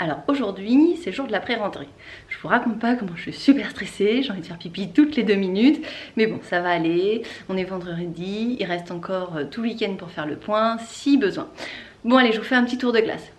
Alors aujourd'hui, c'est le jour de la pré-rentrée. Je vous raconte pas comment je suis super stressée, j'ai envie de faire pipi toutes les 2 minutes. Mais bon, ça va aller, on est vendredi, il reste encore tout le week-end pour faire le point, si besoin. Bon allez, je vous fais un petit tour de classe.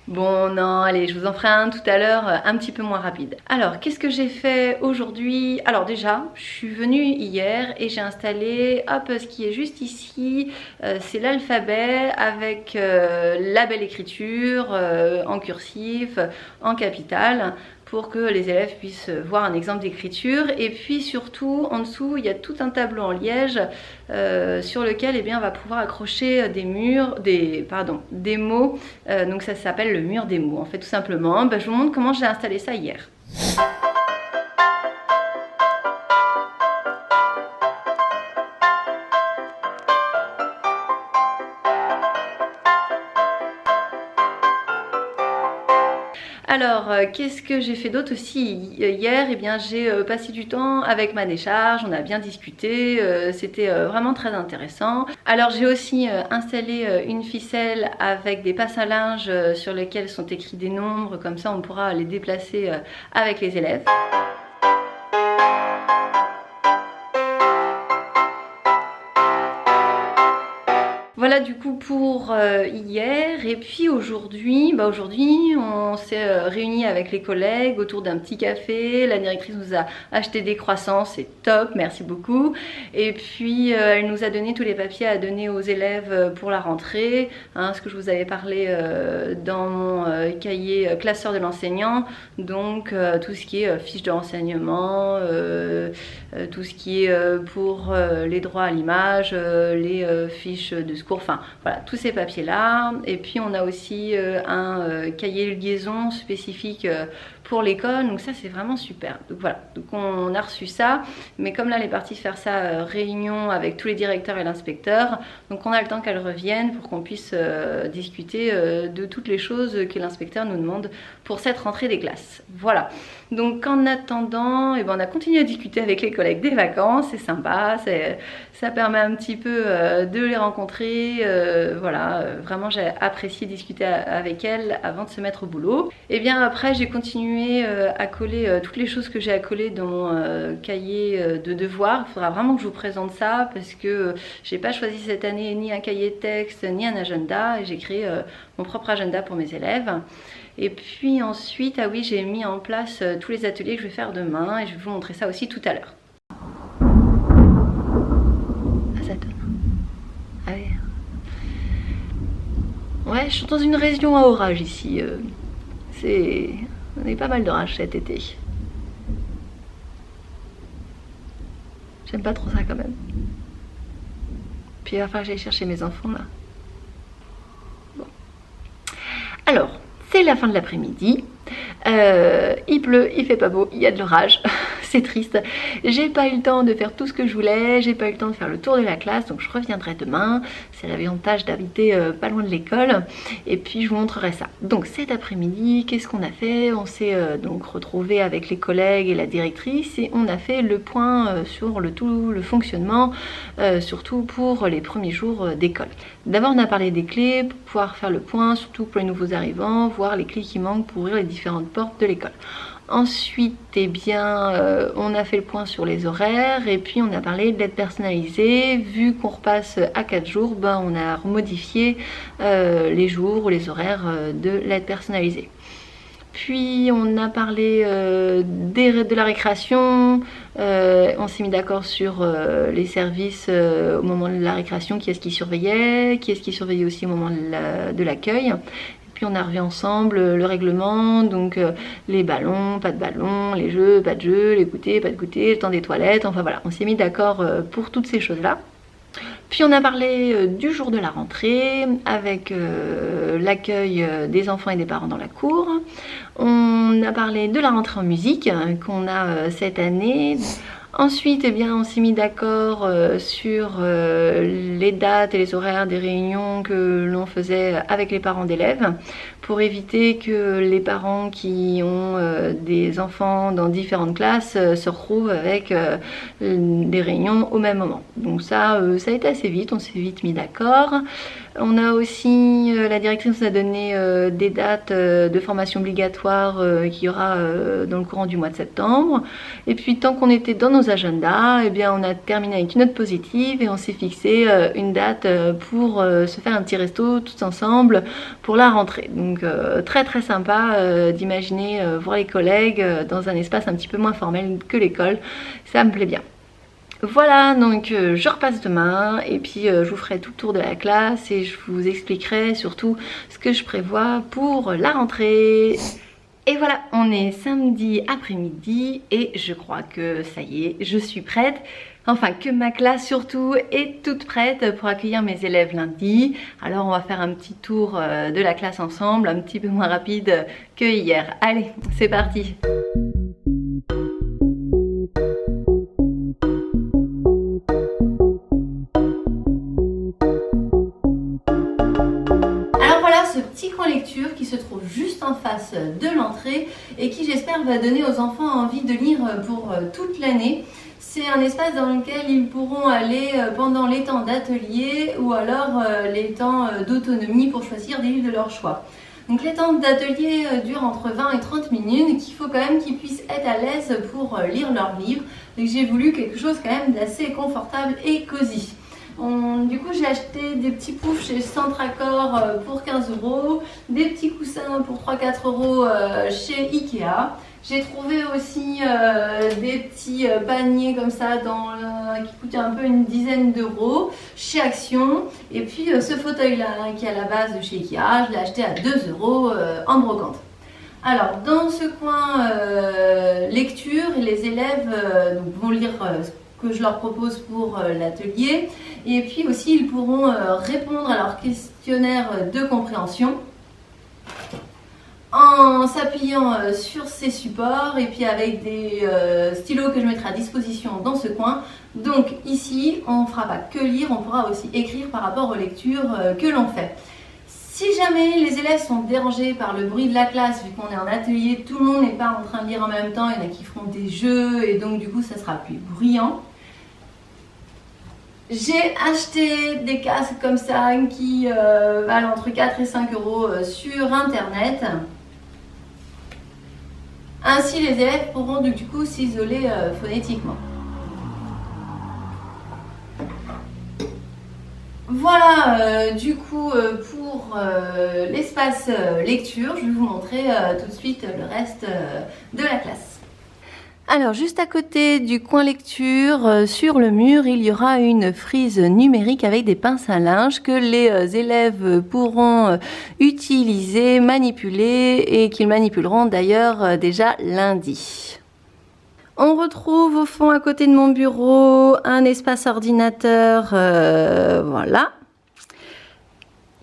Bon non, allez, je vous en ferai un tout à l'heure un petit peu moins rapide. Alors, qu'est-ce que j'ai fait aujourd'hui? Alors déjà, je suis venue hier et j'ai installé, hop, ce qui est juste ici, c'est l'alphabet avec la belle écriture en cursif, en capitale, pour que les élèves puissent voir un exemple d'écriture. Et puis surtout, en dessous, il y a tout un tableau en liège sur lequel on va pouvoir accrocher des mots. Donc ça s'appelle le mur des mots. En fait, tout simplement, je vous montre comment j'ai installé ça hier. Alors, qu'est-ce que j'ai fait d'autre aussi hier? J'ai passé du temps avec ma décharge, on a bien discuté, c'était vraiment très intéressant. Alors, j'ai aussi installé une ficelle avec des passes à linge sur lesquels sont écrits des nombres, comme ça on pourra les déplacer avec les élèves. Voilà du coup pour hier. Et puis aujourd'hui, on s'est réunis avec les collègues autour d'un petit café. La directrice nous a acheté des croissants, c'est top, merci beaucoup. Et puis elle nous a donné tous les papiers à donner aux élèves pour la rentrée, ce que je vous avais parlé dans mon cahier classeur de l'enseignant. Donc tout ce qui est fiche de renseignement, tout ce qui est pour les droits à l'image, les fiches de secours, enfin voilà, tous ces papiers là. Et puis on a aussi un cahier de liaison spécifique pour l'école, donc ça c'est vraiment super. Donc voilà, donc on a reçu ça, mais comme là elle est partie faire sa réunion avec tous les directeurs et l'inspecteur, donc on a le temps qu'elle revienne pour qu'on puisse discuter de toutes les choses que l'inspecteur nous demande pour cette rentrée des classes. Voilà, donc en attendant, on a continué à discuter avec les collègues des vacances, c'est sympa, ça permet un petit peu de les rencontrer, voilà, vraiment j'ai apprécié discuter avec elles avant de se mettre au boulot. Et bien après j'ai continué à coller toutes les choses que j'ai à coller dans mon cahier de devoirs. Il faudra vraiment que je vous présente ça parce que j'ai pas choisi cette année ni un cahier de texte ni un agenda, et j'ai créé mon propre agenda pour mes élèves. Et puis ensuite, ah oui, j'ai mis en place tous les ateliers que je vais faire demain et je vais vous montrer ça aussi tout à l'heure. Ah, ça donne. Ah oui. Ouais, je suis dans une région à orage ici. On a eu pas mal d'orage cet été. J'aime pas trop ça quand même. Puis il va falloir que j'aille chercher mes enfants là. Bon. Alors, c'est la fin de l'après-midi. Il pleut, il fait pas beau, il y a de l'orage. C'est triste. J'ai pas eu le temps de faire tout ce que je voulais, j'ai pas eu le temps de faire le tour de la classe, donc je reviendrai demain. C'est l'avantage d'habiter pas loin de l'école. Et puis je vous montrerai ça. Donc cet après-midi, qu'est-ce qu'on a fait? On s'est donc retrouvé avec les collègues et la directrice et on a fait le point sur tout le fonctionnement, surtout pour les premiers jours d'école. D'abord on a parlé des clés pour pouvoir faire le point, surtout pour les nouveaux arrivants, voir les clés qui manquent pour ouvrir les différentes portes de l'école. Ensuite, on a fait le point sur les horaires et puis on a parlé de l'aide personnalisée. Vu qu'on repasse à 4 jours, on a remodifié les jours ou les horaires de l'aide personnalisée. Puis on a parlé de la récréation, on s'est mis d'accord sur les services au moment de la récréation, qui est-ce qui surveillait aussi au moment de l'accueil. On a revu ensemble le règlement, donc les ballons, pas de ballons, les jeux, pas de jeux, les goûters, pas de goûters, le temps des toilettes, enfin voilà, on s'est mis d'accord pour toutes ces choses-là. Puis on a parlé du jour de la rentrée avec l'accueil des enfants et des parents dans la cour. On a parlé de la rentrée en musique qu'on a cette année. Ensuite, on s'est mis d'accord sur les dates et les horaires des réunions que l'on faisait avec les parents d'élèves pour éviter que les parents qui ont des enfants dans différentes classes se retrouvent avec des réunions au même moment. Donc ça a été assez vite, on s'est vite mis d'accord. On a aussi, la directrice nous a donné des dates de formation obligatoire qu'il y aura dans le courant du mois de septembre. Et puis tant qu'on était dans nos agendas, eh bien, on a terminé avec une note positive et on s'est fixé une date pour se faire un petit resto tous ensemble pour la rentrée. Donc très très sympa d'imaginer voir les collègues dans un espace un petit peu moins formel que l'école. Ça me plaît bien. Voilà, donc je repasse demain et puis je vous ferai tout le tour de la classe et je vous expliquerai surtout ce que je prévois pour la rentrée. Et voilà, on est samedi après-midi et je crois que ça y est, je suis prête. Enfin, que ma classe surtout est toute prête pour accueillir mes élèves lundi. Alors on va faire un petit tour de la classe ensemble, un petit peu moins rapide que hier. Allez, c'est parti! Ce petit coin lecture qui se trouve juste en face de l'entrée et qui j'espère va donner aux enfants envie de lire pour toute l'année. C'est un espace dans lequel ils pourront aller pendant les temps d'atelier ou alors les temps d'autonomie pour choisir des livres de leur choix. Donc les temps d'atelier durent entre 20 et 30 minutes, qu'il faut quand même qu'ils puissent être à l'aise pour lire leurs livres. Donc j'ai voulu quelque chose quand même d'assez confortable et cosy. Du coup j'ai acheté des petits poufs chez Centracor pour 15 €, des petits coussins pour 3-4 € chez Ikea. J'ai trouvé aussi des petits paniers comme ça qui coûtaient un peu une dizaine d'euros chez Action. Et puis ce fauteuil là qui est à la base de chez Ikea, je l'ai acheté à 2 € en brocante. Alors dans ce coin lecture, les élèves vont lire que je leur propose pour l'atelier et puis aussi ils pourront répondre à leur questionnaire de compréhension en s'appuyant sur ces supports et puis avec des stylos que je mettrai à disposition dans ce coin. Donc ici on ne fera pas que lire, on pourra aussi écrire par rapport aux lectures que l'on fait. Si jamais les élèves sont dérangés par le bruit de la classe, vu qu'on est en atelier, tout le monde n'est pas en train de lire en même temps, il y en a qui feront des jeux et donc du coup ça sera plus bruyant. J'ai acheté des casques comme ça qui valent entre 4 et 5 € sur internet. Ainsi les élèves pourront du coup s'isoler phonétiquement. Voilà du coup pour l'espace lecture. Je vais vous montrer tout de suite le reste de la classe. Alors juste à côté du coin lecture, sur le mur, il y aura une frise numérique avec des pinces à linge que les élèves pourront utiliser, manipuler et qu'ils manipuleront d'ailleurs déjà lundi. On retrouve au fond à côté de mon bureau un espace ordinateur, voilà.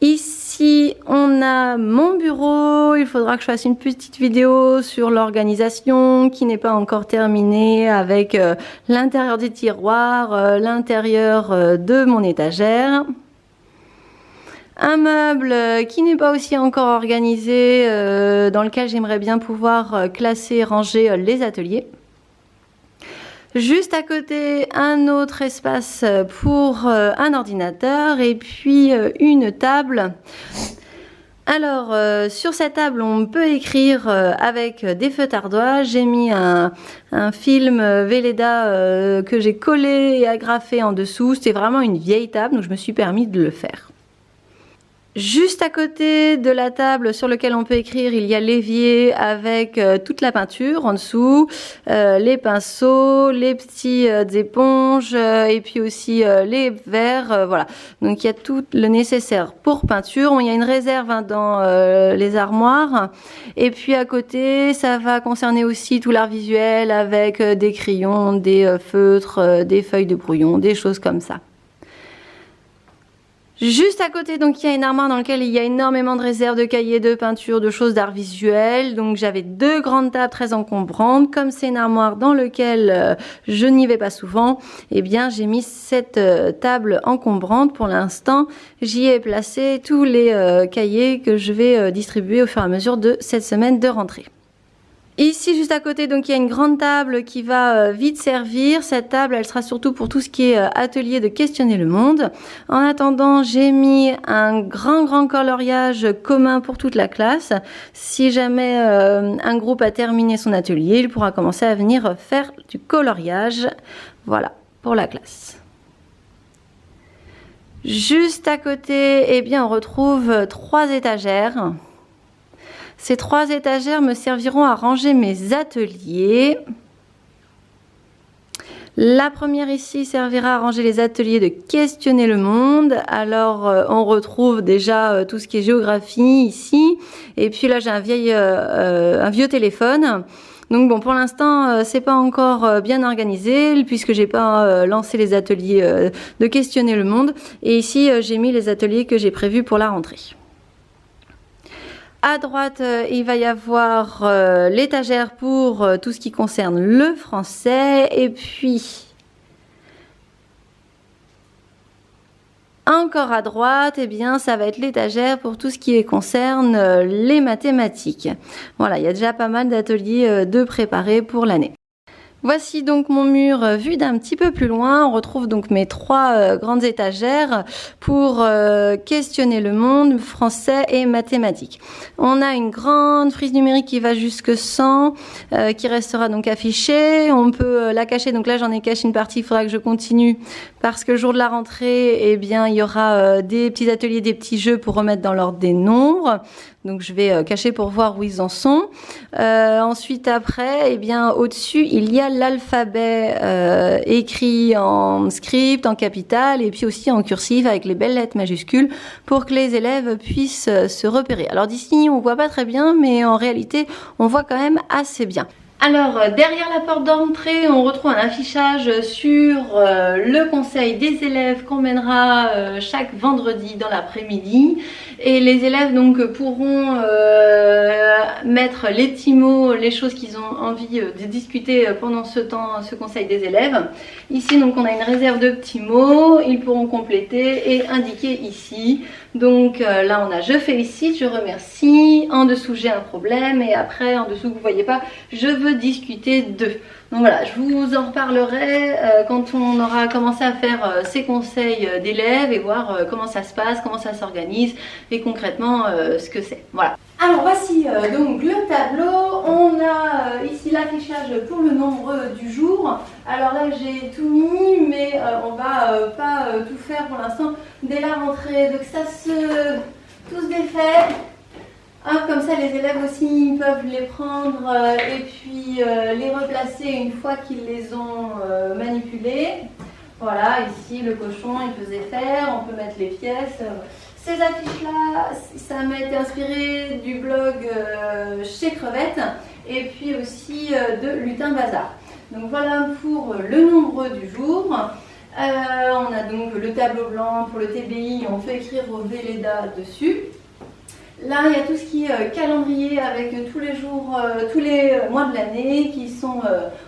Ici, on a mon bureau. Il faudra que je fasse une petite vidéo sur l'organisation qui n'est pas encore terminée avec l'intérieur des tiroirs, l'intérieur de mon étagère. Un meuble qui n'est pas aussi encore organisé, dans lequel j'aimerais bien pouvoir classer et ranger les ateliers. Juste à côté, un autre espace pour un ordinateur et puis une table. Alors, sur cette table, on peut écrire avec des feutres ardoise. J'ai mis un film Velleda que j'ai collé et agrafé en dessous. C'était vraiment une vieille table, donc je me suis permis de le faire. Juste à côté de la table sur laquelle on peut écrire, il y a l'évier avec toute la peinture en dessous, les pinceaux, les petites éponges et puis aussi les verres. Voilà, donc il y a tout le nécessaire pour peinture. Il y a une réserve dans les armoires. Et puis à côté, ça va concerner aussi tout l'art visuel avec des crayons, des feutres, des feuilles de brouillon, des choses comme ça. Juste à côté, donc, il y a une armoire dans laquelle il y a énormément de réserves de cahiers, de peintures, de choses d'art visuel. Donc, j'avais deux grandes tables très encombrantes. Comme c'est une armoire dans laquelle je n'y vais pas souvent, eh bien, j'ai mis cette table encombrante. Pour l'instant, j'y ai placé tous les cahiers que je vais distribuer au fur et à mesure de cette semaine de rentrée. Ici, juste à côté, donc il y a une grande table qui va vite servir. Cette table, elle sera surtout pour tout ce qui est atelier de questionner le monde. En attendant, j'ai mis un grand coloriage commun pour toute la classe. Si jamais un groupe a terminé son atelier, il pourra commencer à venir faire du coloriage. Voilà, pour la classe. Juste à côté, eh bien, on retrouve 3 étagères. Ces 3 étagères me serviront à ranger mes ateliers. La première ici servira à ranger les ateliers de questionner le monde. Alors on retrouve déjà tout ce qui est géographie ici. Et puis là j'ai un vieux téléphone. Donc bon, pour l'instant c'est pas encore bien organisé puisque j'ai pas lancé les ateliers de questionner le monde. Et ici j'ai mis les ateliers que j'ai prévus pour la rentrée. À droite, il va y avoir l'étagère pour tout ce qui concerne le français. Et puis, encore à droite, eh bien, ça va être l'étagère pour tout ce qui concerne les mathématiques. Voilà, il y a déjà pas mal d'ateliers de préparés pour l'année. Voici donc mon mur vu d'un petit peu plus loin. On retrouve donc mes 3 grandes étagères pour questionner le monde, français et mathématiques. On a une grande frise numérique qui va jusque 100, qui restera donc affichée. On peut la cacher. Donc là, j'en ai caché une partie. Il faudra que je continue parce que le jour de la rentrée, eh bien, il y aura des petits ateliers, des petits jeux pour remettre dans l'ordre des nombres. Donc je vais cacher pour voir où ils en sont. Ensuite après, eh bien au-dessus il y a l'alphabet écrit en script, en capital et puis aussi en cursif avec les belles lettres majuscules pour que les élèves puissent se repérer. Alors d'ici on voit pas très bien, mais en réalité on voit quand même assez bien. Alors derrière la porte d'entrée, on retrouve un affichage sur le conseil des élèves qu'on mènera chaque vendredi dans l'après-midi. Et les élèves donc pourront mettre les petits mots, les choses qu'ils ont envie de discuter pendant ce conseil des élèves. Ici donc on a une réserve de petits mots, ils pourront compléter et indiquer ici. Donc là on a je félicite, je remercie, en dessous j'ai un problème et après en dessous vous voyez pas, je veux discuter de. Donc voilà, je vous en reparlerai quand on aura commencé à faire ces conseils d'élèves et voir comment ça se passe, comment ça s'organise et concrètement ce que c'est. Voilà. Alors voici donc le tableau. On a ici l'affichage pour le nombre du jour. Alors là j'ai tout mis, mais on va pas tout faire pour l'instant dès la rentrée. Donc ça tout se défait. Hop, comme ça les élèves aussi peuvent les prendre et puis les replacer une fois qu'ils les ont manipulés. Voilà, ici le cochon il faisait faire, on peut mettre les pièces. Ces affiches-là, ça m'a été inspiré du blog Chez Crevette et puis aussi de Lutin Bazar. Donc voilà pour le nombre du jour. On a donc le tableau blanc pour le TBI, on fait écrire au Véleda dessus. Là, il y a tout ce qui est calendrier avec tous les jours, tous les mois de l'année qui sont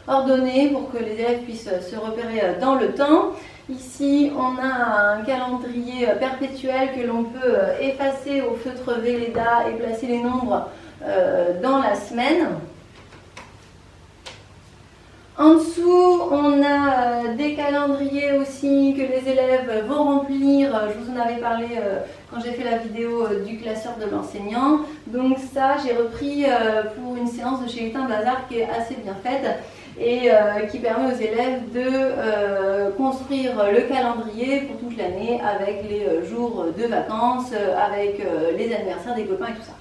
ordonnés pour que les élèves puissent se repérer dans le temps. Ici, on a un calendrier perpétuel que l'on peut effacer au feutre Véleda et placer les nombres dans la semaine. En dessous, on a des calendriers aussi que les élèves vont remplir. Je vous en avais parlé quand j'ai fait la vidéo du classeur de l'enseignant. Donc ça, j'ai repris pour une séance de chez Lutin Bazar qui est assez bien faite et qui permet aux élèves de construire le calendrier pour toute l'année avec les jours de vacances, avec les anniversaires des copains et tout ça.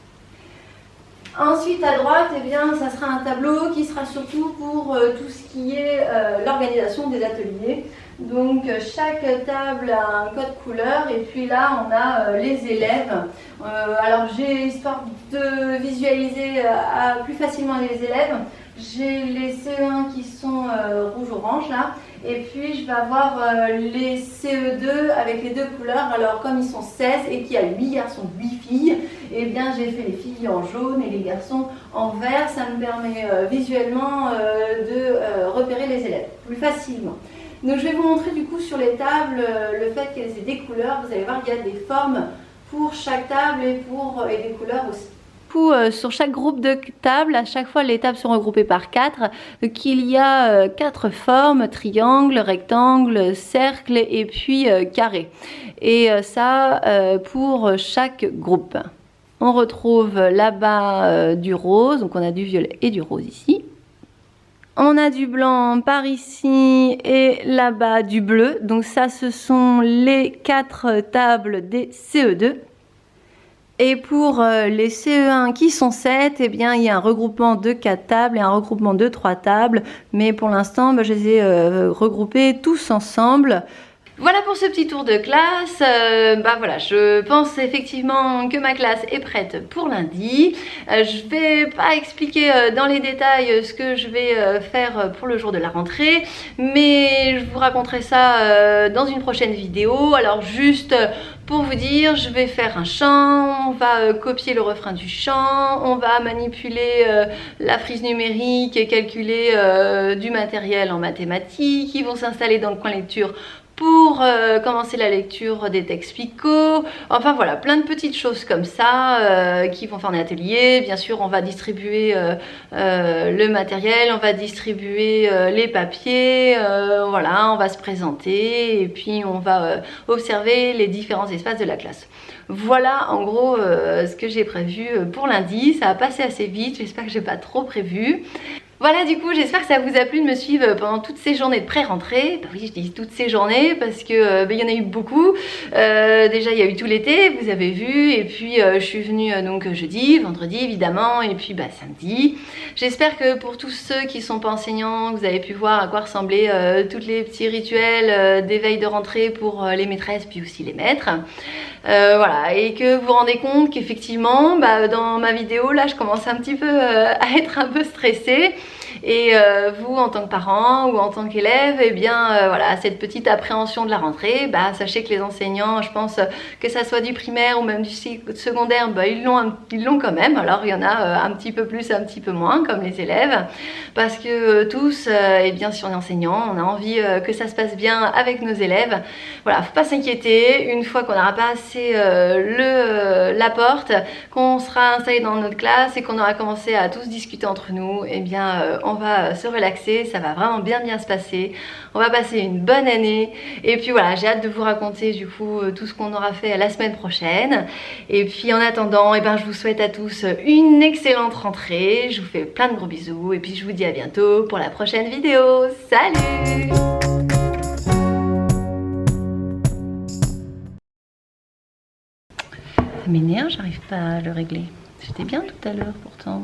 Ensuite à droite, eh bien, ça sera un tableau qui sera surtout pour tout ce qui est l'organisation des ateliers. Donc chaque table a un code couleur et puis là on a les élèves. Alors j'ai, histoire de visualiser plus facilement les élèves, j'ai les CE1 qui sont rouge-orange là. Et puis je vais avoir les CE2 avec les deux couleurs. Alors comme ils sont 16 et qu'il y a 8 garçons, 8 filles, et bien j'ai fait les filles en jaune et les garçons en vert. Ça me permet visuellement de repérer les élèves plus facilement. Donc je vais vous montrer du coup sur les tables le fait qu'elles aient des couleurs. Vous allez voir qu'il y a des formes pour chaque table et des couleurs aussi. coup, sur chaque groupe de tables, à chaque fois les tables sont regroupées par 4, qu'il y a 4 formes, triangle, rectangle, cercle et puis carré. Et ça pour chaque groupe. On retrouve là-bas du rose, donc on a du violet et du rose ici. On a du blanc par ici et là-bas du bleu. Donc ça, ce sont les 4 tables des CE2. Et pour les CE1 qui sont 7, eh bien, il y a un regroupement de 4 tables et un regroupement de 3 tables. Mais pour l'instant, je les ai regroupés tous ensemble. Voilà pour ce petit tour de classe. Voilà, je pense effectivement que ma classe est prête pour lundi. Je vais pas expliquer dans les détails ce que je vais faire pour le jour de la rentrée, mais je vous raconterai ça dans une prochaine vidéo. Alors juste pour vous dire, je vais faire un chant, on va copier le refrain du chant, on va manipuler la frise numérique et calculer du matériel en mathématiques. Ils vont s'installer dans le coin lecture pour commencer la lecture des textes Pico. Enfin voilà, plein de petites choses comme ça qui vont faire un atelier. Bien sûr, on va distribuer le matériel, on va distribuer les papiers, voilà, on va se présenter et puis on va observer les différents espaces de la classe. Voilà en gros ce que j'ai prévu pour lundi. Ça va passer assez vite, j'espère que j'ai pas trop prévu. Voilà, du coup, j'espère que ça vous a plu de me suivre pendant toutes ces journées de pré-rentrée. Oui, je dis toutes ces journées parce que il y en a eu beaucoup. Déjà, il y a eu tout l'été, vous avez vu. Et puis, je suis venue donc jeudi, vendredi évidemment, et puis samedi. J'espère que pour tous ceux qui ne sont pas enseignants, vous avez pu voir à quoi ressemblaient tous les petits rituels d'éveil de rentrée pour les maîtresses, puis aussi les maîtres. Voilà, et que vous vous rendez compte qu'effectivement, dans ma vidéo, là, je commence un petit peu à être un peu stressée. Et vous, en tant que parent ou en tant qu'élève, eh bien, voilà, cette petite appréhension de la rentrée, sachez que les enseignants, je pense que ça soit du primaire ou même du secondaire, ils l'ont quand même. Alors, il y en a un petit peu plus, un petit peu moins, comme les élèves, parce que tous, eh bien, si on est enseignant, on a envie que ça se passe bien avec nos élèves. Voilà, faut pas s'inquiéter. Une fois qu'on aura passé la porte, qu'on sera installé dans notre classe et qu'on aura commencé à tous discuter entre nous, eh bien, on va se relaxer, ça va vraiment bien se passer. On va passer une bonne année. Et puis voilà, j'ai hâte de vous raconter du coup tout ce qu'on aura fait la semaine prochaine. Et puis en attendant, je vous souhaite à tous une excellente rentrée. Je vous fais plein de gros bisous et puis je vous dis à bientôt pour la prochaine vidéo. Salut! Ça m'énerve, j'arrive pas à le régler. C'était bien tout à l'heure pourtant.